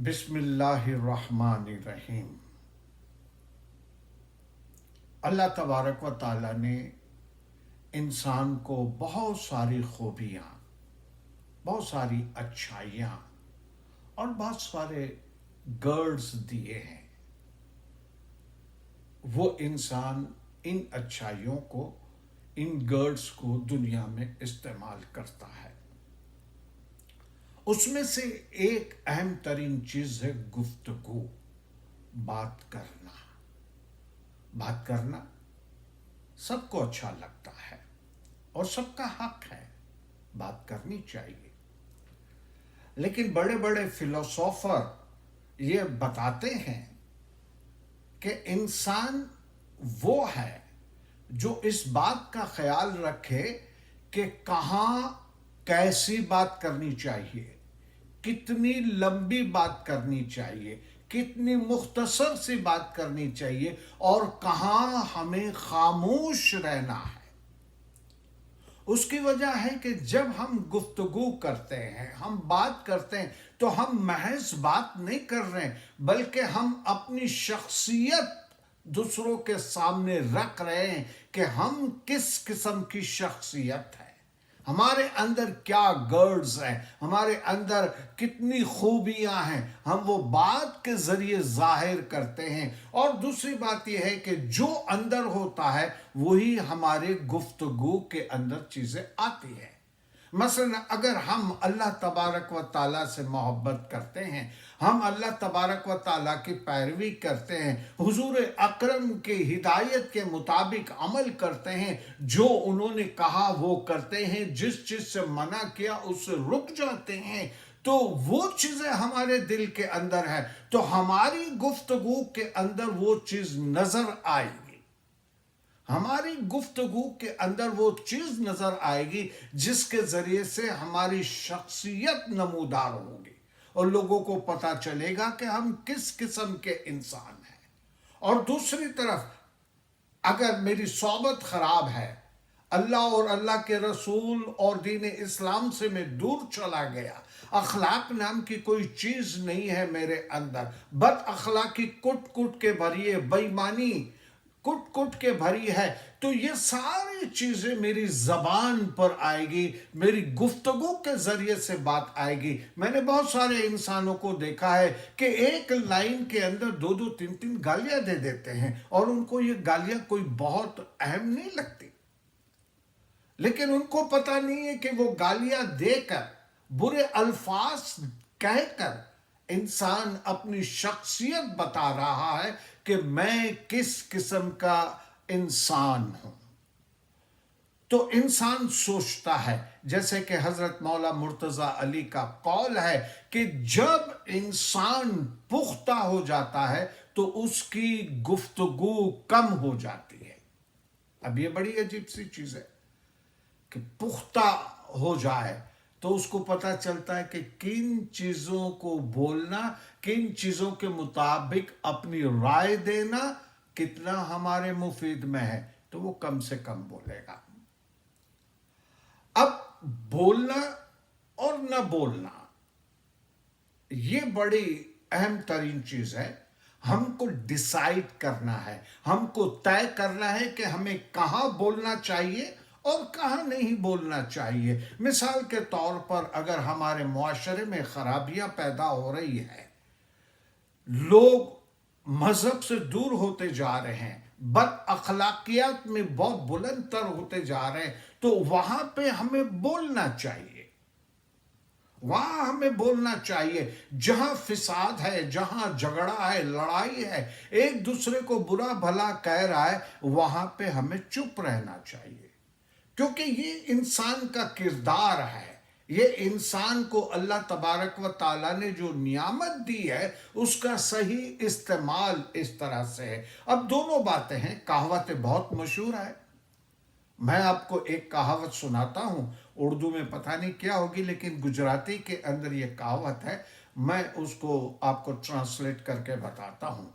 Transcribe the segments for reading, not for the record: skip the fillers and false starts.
بسم اللہ الرحمن الرحیم۔ اللہ تبارک و تعالیٰ نے انسان کو بہت ساری خوبیاں، بہت ساری اچھائیاں اور بہت سارے گرڈز دیے ہیں۔ وہ انسان ان اچھائیوں کو، ان گرڈز کو دنیا میں استعمال کرتا ہے۔ اس میں سے ایک اہم ترین چیز ہے گفتگو، بات کرنا۔ بات کرنا سب کو اچھا لگتا ہے اور سب کا حق ہے، بات کرنی چاہیے۔ لیکن بڑے بڑے فلسفر یہ بتاتے ہیں کہ انسان وہ ہے جو اس بات کا خیال رکھے کہ کہاں کیسی بات کرنی چاہیے، کتنی لمبی بات کرنی چاہیے، کتنی مختصر سی بات کرنی چاہیے اور کہاں ہمیں خاموش رہنا ہے۔ اس کی وجہ ہے کہ جب ہم گفتگو کرتے ہیں، ہم بات کرتے ہیں، تو ہم محض بات نہیں کر رہے ہیں بلکہ ہم اپنی شخصیت دوسروں کے سامنے رکھ رہے ہیں کہ ہم کس قسم کی شخصیت ہے، ہمارے اندر کیا گرڈز ہیں، ہمارے اندر کتنی خوبیاں ہیں، ہم وہ بات کے ذریعے ظاہر کرتے ہیں۔ اور دوسری بات یہ ہے کہ جو اندر ہوتا ہے وہی ہمارے گفتگو کے اندر چیزیں آتی ہیں۔ مثلا اگر ہم اللہ تبارک و تعالیٰ سے محبت کرتے ہیں، ہم اللہ تبارک و تعالیٰ کی پیروی کرتے ہیں، حضور اکرم کی ہدایت کے مطابق عمل کرتے ہیں، جو انہوں نے کہا وہ کرتے ہیں، جس چیز سے منع کیا اس سے رک جاتے ہیں، تو وہ چیزیں ہمارے دل کے اندر ہے، تو ہماری گفتگو کے اندر وہ چیز نظر آئے گی۔ ہماری گفتگو کے اندر وہ چیز نظر آئے گی جس کے ذریعے سے ہماری شخصیت نمودار ہوگی اور لوگوں کو پتہ چلے گا کہ ہم کس قسم کے انسان ہیں۔ اور دوسری طرف اگر میری صحبت خراب ہے، اللہ اور اللہ کے رسول اور دین اسلام سے میں دور چلا گیا، اخلاق نام کی کوئی چیز نہیں ہے میرے اندر، بد اخلاقی کٹ کٹ کے بھری ہے، بے ایمانی کٹ کٹ کے بھری ہے، تو یہ ساری چیزیں میری زبان پر آئے گی، میری گفتگو کے ذریعے سے بات آئے گی۔ میں نے بہت سارے انسانوں کو دیکھا ہے کہ ایک لائن کے اندر دو دو تین تین گالیاں دے دیتے ہیں اور ان کو یہ گالیاں کوئی بہت اہم نہیں لگتی، لیکن ان کو پتہ نہیں ہے کہ وہ گالیاں دے کر، برے الفاظ کہہ کر انسان اپنی شخصیت بتا رہا ہے کہ میں کس قسم کا انسان ہوں۔ تو انسان سوچتا ہے، جیسے کہ حضرت مولا مرتضی علی کا قول ہے کہ جب انسان پختہ ہو جاتا ہے تو اس کی گفتگو کم ہو جاتی ہے۔ اب یہ بڑی عجیب سی چیز ہے کہ پختہ ہو جائے تو اس کو پتہ چلتا ہے کہ کن چیزوں کو بولنا، کن چیزوں کے مطابق اپنی رائے دینا کتنا ہمارے مفید میں ہے، تو وہ کم سے کم بولے گا۔ اب بولنا اور نہ بولنا یہ بڑی اہم ترین چیز ہے۔ ہم کو ڈیسائیڈ کرنا ہے، ہم کو طے کرنا ہے کہ ہمیں کہاں بولنا چاہیے اور کہاں نہیں بولنا چاہیے۔ مثال کے طور پر اگر ہمارے معاشرے میں خرابیاں پیدا ہو رہی ہے، لوگ مذہب سے دور ہوتے جا رہے ہیں، بد اخلاقیات میں بہت بلند تر ہوتے جا رہے ہیں، تو وہاں پہ ہمیں بولنا چاہیے، وہاں ہمیں بولنا چاہیے۔ جہاں فساد ہے، جہاں جھگڑا ہے، لڑائی ہے، ایک دوسرے کو برا بھلا کہہ رہا ہے، وہاں پہ ہمیں چپ رہنا چاہیے، کیونکہ یہ انسان کا کردار ہے۔ یہ انسان کو اللہ تبارک و تعالیٰ نے جو نعمت دی ہے اس کا صحیح استعمال اس طرح سے ہے۔ اب دونوں باتیں ہیں، کہاوتیں بہت مشہور ہے۔ میں آپ کو ایک کہاوت سناتا ہوں، اردو میں پتہ نہیں کیا ہوگی لیکن گجراتی کے اندر یہ کہاوت ہے، میں اس کو آپ کو ٹرانسلیٹ کر کے بتاتا ہوں۔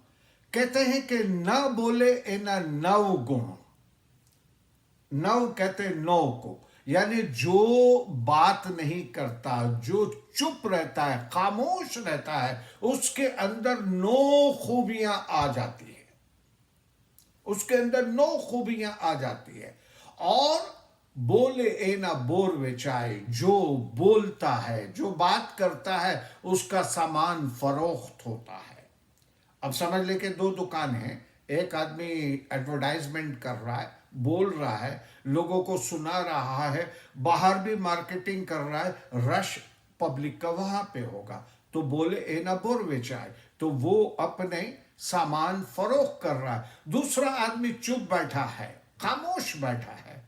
کہتے ہیں کہ نہ بولے اینا نو گن، نو کہتے نو کو، यानी जो बात नहीं करता, जो चुप रहता है, खामोश रहता है, उसके अंदर 9 खूबियां आ जाती है, उसके अंदर 9 खूबियां आ जाती है। और बोले ए ना बोर वेचाए, जो बोलता है, जो बात करता है, उसका सामान फरोख्त होता है। अब समझ ले कि 2 दुकान हैं, एक आदमी एडवर्टाइजमेंट कर रहा है, बोल रहा है, लोगों को सुना रहा है, बाहर भी मार्केटिंग कर रहा है, रश पब्लिक का वहां पे होगा। तो बोले ए ना बोर बेचाए, तो वो अपने सामान फरोख्त कर रहा है। दूसरा आदमी चुप बैठा है, खामोश बैठा है,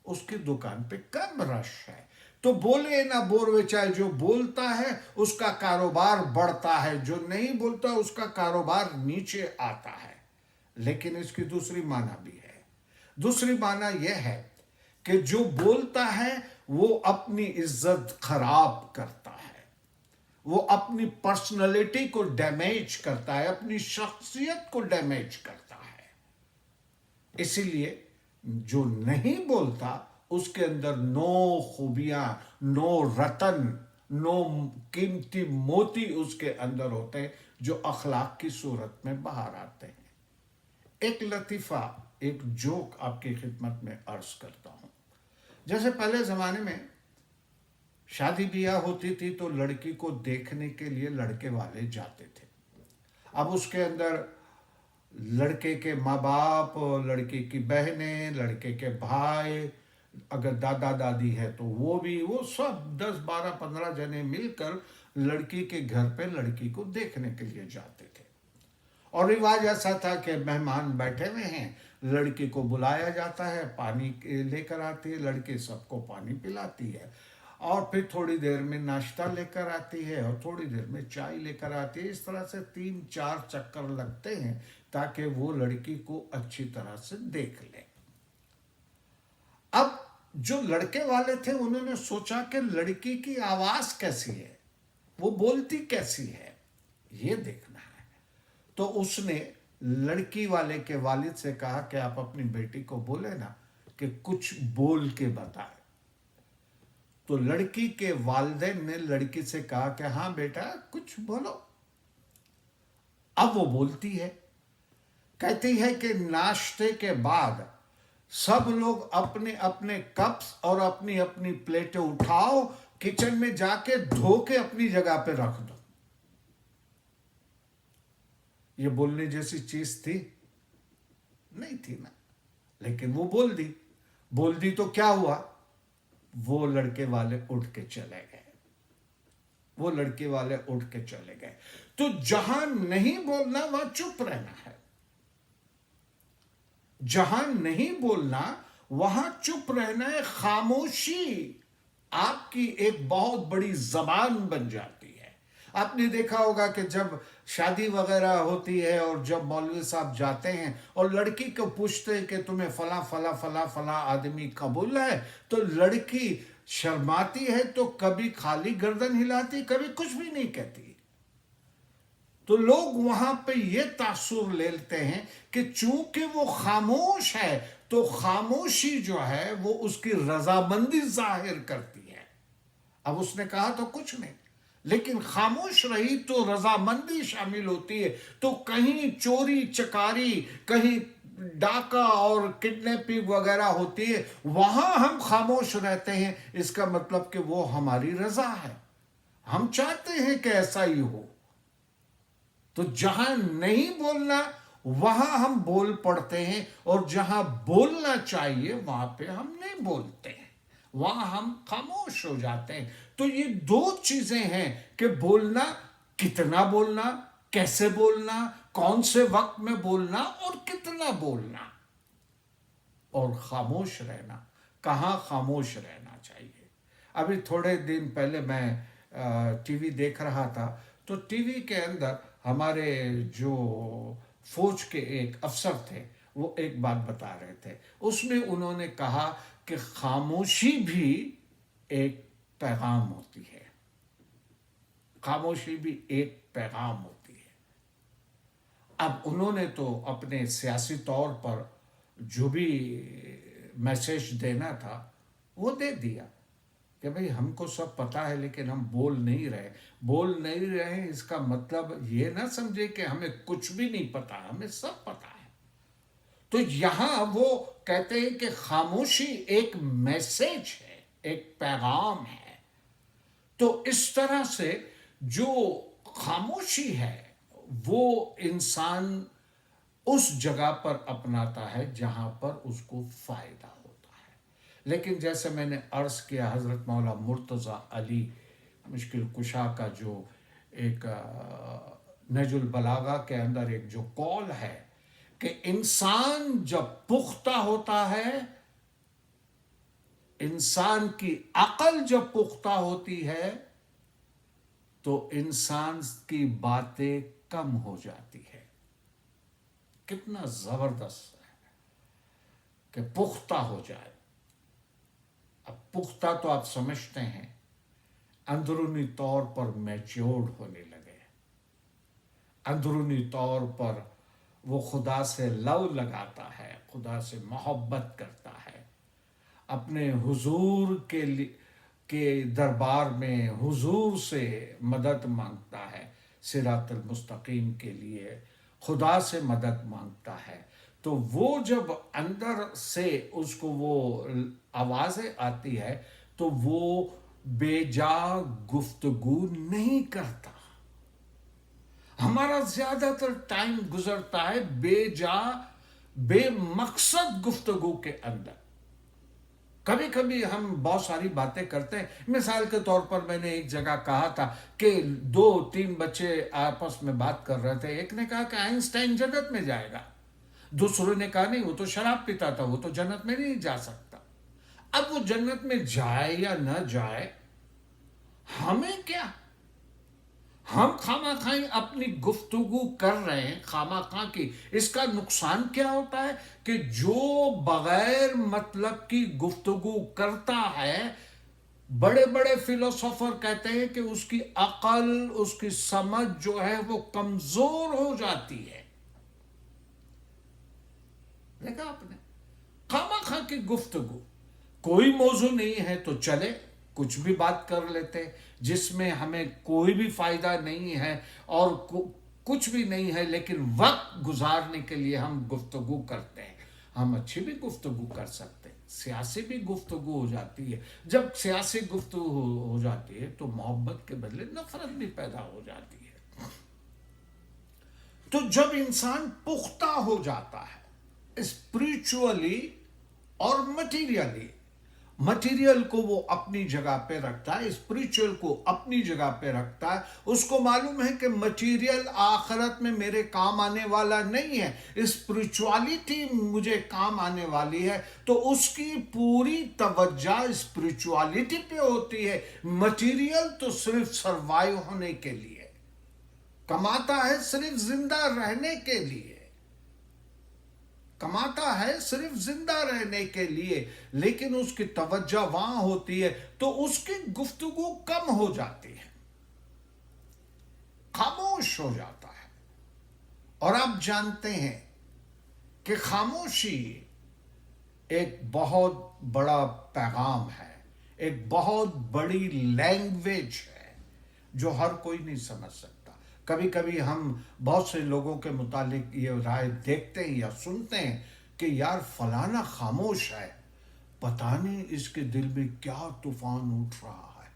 उसकी दुकान पे कम रश है। तो बोले ना बोर बेचाए, जो बोलता है उसका कारोबार बढ़ता है, जो नहीं बोलता उसका कारोबार नीचे आता है। लेकिन इसकी दूसरी माना भी है। दूसरी माना यह है कि जो बोलता है वो अपनी इज्जत खराब करता है, वो अपनी पर्सनालिटी को डैमेज करता है, अपनी शख्सियत को डैमेज करता है। इसीलिए जो नहीं बोलता उसके अंदर 9 खूबियां, 9 रतन, 9 कीमती मोती उसके अंदर होते हैं, जो अखलाक की सूरत में बाहर आते हैं। एक लतीफ़ा, एक जोक आपकी खिदमत में अर्ज करता हूँ। जैसे पहले ज़माने में शादी ब्याह होती थी तो लड़की को देखने के लिए लड़के वाले जाते थे। अब उसके अंदर लड़के के माँ बाप, लड़के की बहनें, लड़के के भाई, अगर दादा दादी है तो वो भी, वो सब 10 12 15 जने मिलकर लड़की के घर पे लड़की को देखने के लिए जाते थे। और रिवाज ऐसा था कि मेहमान बैठे हुए हैं, लड़की को बुलाया जाता है, पानी लेकर आती है लड़की, सबको पानी पिलाती है, और फिर थोड़ी देर में नाश्ता लेकर आती है, और थोड़ी देर में चाय लेकर आती है। इस तरह से 3 4 चक्कर लगते हैं ताकि वो लड़की को अच्छी तरह से देख ले। अब जो लड़के वाले थे उन्होंने सोचा कि लड़की की आवाज कैसी है, वो बोलती कैसी है, ये देखना है। तो उसने लड़की वाले के वालिद से कहा कि आप अपनी बेटी को बोले ना कि कुछ बोल के बताए। तो लड़की के वालिदैन ने लड़की से कहा कि हाँ बेटा कुछ बोलो। अब वो बोलती है, कहती है कि नाश्ते के बाद सब लोग अपने अपने कप्स और अपनी अपनी प्लेटें उठाओ, किचन में जाके धो के अपनी जगह पे रख दो। ये बोलने जैसी चीज थी? नहीं थी ना, लेकिन वो बोल दी तो क्या हुआ, वो लड़के वाले उठ के चले गए, वो लड़के वाले उठ के चले गए। तो जहां नहीं बोलना वहां चुप रहना है, जहां नहीं बोलना वहां चुप रहना है। खामोशी आपकी एक बहुत बड़ी जबान बन जाती है। आपने देखा होगा कि जब शादी वगैरह होती है और जब मौलवी साहब जाते हैं और लड़की को पूछते हैं कि तुम्हें फला फला फला फला आदमी कबूल है, तो लड़की शर्माती है, तो कभी खाली गर्दन हिलाती, कभी कुछ भी नहीं कहती। तो लोग वहां पे ये तासुर लेते हैं कि चूंकि वो खामोश है तो खामोशी जो है वो उसकी रजामंदी जाहिर करती है। अब उसने कहा तो कुछ नहीं, लेकिन खामोश रही तो रजामंदी शामिल होती है। तो कहीं चोरी चकारी, कहीं डाका और किडनैपिंग वगैरह होती है, वहां हम खामोश रहते हैं, इसका मतलब कि वो हमारी रजा है, हम चाहते हैं कि ऐसा ही हो। तो जहां नहीं बोलना वहां हम बोल पड़ते हैं, और जहां बोलना चाहिए वहां पे हम नहीं बोलते हैं, वहां हम खामोश हो जाते हैं। तो ये 2 चीजें हैं कि बोलना, कितना बोलना, कैसे बोलना, कौन से वक्त में बोलना और कितना बोलना, और खामोश रहना, कहाँ खामोश रहना चाहिए। अभी थोड़े दिन पहले मैं टीवी देख रहा था, तो टीवी के अंदर हमारे जो फौज के एक अफसर थे वो एक बात बता रहे थे। उसमें उन्होंने कहा कि खामोशी भी एक पैगाम होती है, खामोशी भी एक पैगाम होती है। अब उन्होंने तो अपने सियासी तौर पर जो भी मैसेज देना था वो दे दिया कि भाई हमको सब पता है लेकिन हम बोल नहीं रहे इसका मतलब ये ना समझे कि हमें कुछ भी नहीं पता, हमें सब पता है। तो यहां वो कहते हैं कि खामोशी एक मैसेज है, एक पैगाम है। तो इस तरह से जो खामोशी है वो इंसान उस जगह पर अपनाता है जहां पर उसको फायदा होता है। लेकिन जैसे मैंने अर्ज किया, हजरत मौला मुर्तज़ा अली मुश्किल कुशा का जो एक नजुल बलागा के अंदर एक जो कौल है कि इंसान जब पुख्ता होता है, इंसान की अकल जब पुख्ता होती है तो इंसान की बातें कम हो जाती है। कितना जबरदस्त है कि पुख्ता हो जाए। अब पुख्ता तो आप समझते हैं अंदरूनी तौर पर मैच्योर्ड होने लगे, अंदरूनी तौर पर वो खुदा से लव लगाता है, खुदा से मोहब्बत करता है, अपने हुजूर के दरबार में हुजूर से मदद मांगता है, सिरातुल मुस्तकीम के लिए खुदा से मदद मांगता है। तो वो जब अंदर से उसको वो आवाज़ें आती है तो वो बेजा गुफ्तगू नहीं करता। हमारा ज्यादातर टाइम गुजरता है बेजा बेमकसद गुफ्तगू के अंदर। कभी कभी हम बहुत सारी बातें करते हैं। मिसाल के तौर पर मैंने एक जगह कहा था कि 2-3 बच्चे आपस में बात कर रहे थे। एक ने कहा कि आइंस्टाइन जन्नत में जाएगा, दूसरों ने कहा नहीं वो तो शराब पीता था, वो तो जन्नत में नहीं जा सकता। अब वो जन्नत में जाए या न जाए हमें क्या, हम खामा खाई अपनी गुफ्तगू कर रहे हैं खामा खा की। इसका नुकसान क्या होता है कि जो बगैर मतलब की गुफ्तगू करता है, बड़े बड़े फिलोसोफर कहते हैं कि उसकी अकल, उसकी समझ जो है वो कमजोर हो जाती है। देखा आपने, खामा खा की गुफ्तगू, कोई मौजू नहीं है तो चले कुछ भी बात कर लेते जिसमें हमें कोई भी फायदा नहीं है और कुछ भी नहीं है, लेकिन वक्त गुजारने के लिए हम गुफ्तगू करते हैं। हम अच्छी भी गुफ्तगू कर सकते हैं, सियासी भी गुफ्तगू हो जाती है। जब सियासी गुफ्तगू हो जाती है तो मोहब्बत के बदले नफरत भी पैदा हो जाती है। तो जब इंसान पुख्ता हो जाता है स्पिरिचुअली और मटीरियली, मटीरियल को वो अपनी जगह पे रखता है, स्पिरिचुअल को अपनी जगह पे रखता है। उसको मालूम है कि मटीरियल आखिरत में मेरे काम आने वाला नहीं है, स्पिरिचुअलिटी मुझे काम आने वाली है। तो उसकी पूरी तवज्जो स्पिरिचुअलिटी पे होती है। मटीरियल तो सिर्फ सरवाइव होने के लिए कमाता है, सिर्फ जिंदा रहने के लिए कमाता है, सिर्फ जिंदा रहने के लिए, लेकिन उसकी तवज्जो वहां होती है तो उसकी गुफ्तगू कम हो जाती है, खामोश हो जाता है। और आप जानते हैं कि खामोशी एक बहुत बड़ा पैगाम है, एक बहुत बड़ी लैंग्वेज है जो हर कोई नहीं समझ सकता। कभी कभी हम बहुत से लोगों के मुतालिक ये राय देखते हैं या सुनते हैं कि यार फलाना खामोश है, पता नहीं इसके दिल में क्या तूफान उठ रहा है।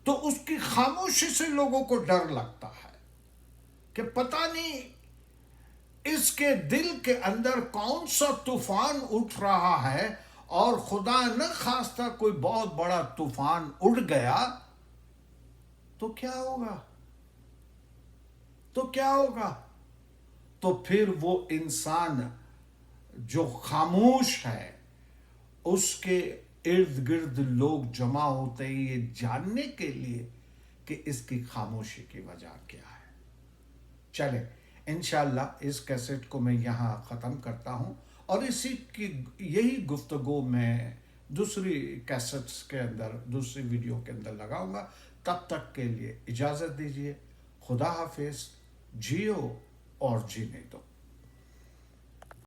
तो उसकी खामोशी से लोगों को डर लगता है कि पता नहीं इसके दिल के अंदर कौन सा तूफान उठ रहा है, और खुदा न खास्ता कोई बहुत बड़ा तूफान उड़ गया तो क्या होगा, तो क्या होगा। तो फिर वो इंसान जो खामोश है उसके इर्द गिर्द लोग जमा होते हैं ये जानने के लिए कि इसकी खामोशी की वजह क्या है। चले इंशाअल्लाह इस कैसेट को मैं यहाँ ख़त्म करता हूँ और इसी की यही गुफ्तगू मैं दूसरी कैसेट्स के अंदर, दूसरी वीडियो के अंदर लगाऊंगा। तब तक के लिए इजाज़त दीजिए। खुदा हाफिज। जियो और जीने दो।